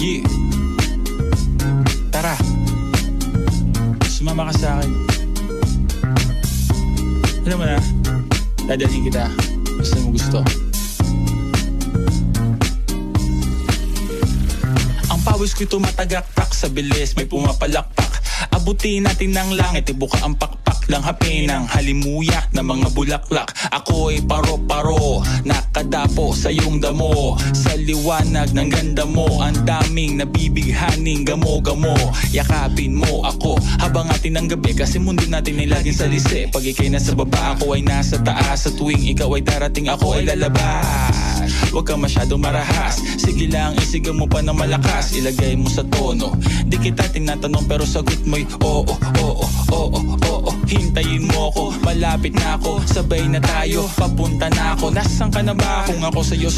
Yeah. Tara, sumama ka sa akin. Alam mo na, dadalhin kita. Basta mo gusto. Ang pawis ko'y tumatagaktak sa bilis, may pumapalakpak. Abutin natin ng langit, ibuka ang pakpak lang hapin ng halimuyak na mga bulaklak. Ako'y paro-paro, nakadapo sa iyong damo. Sa liwanag ng ganda mo, ang daming nabibighaning gamo-gamo. Yakapin mo ako habang atin ng gabi, kasi mundo natin ay laging salisi. Pag ikay nasa baba, ako ay nasa taas. Sa tuwing ikaw ay darating, ako ay lalabas. Huwag ka masyadong marahas, sige lang isigaw mo pa ng malakas. Ilagay mo sa tono, di kita tinatanong pero sagot mo'y oo, oo, oo, oo. Hintayin mo ako, malapit na ako, sabay na tayo, papunta na ako. Nasaan ka na ba kung ako sa'yo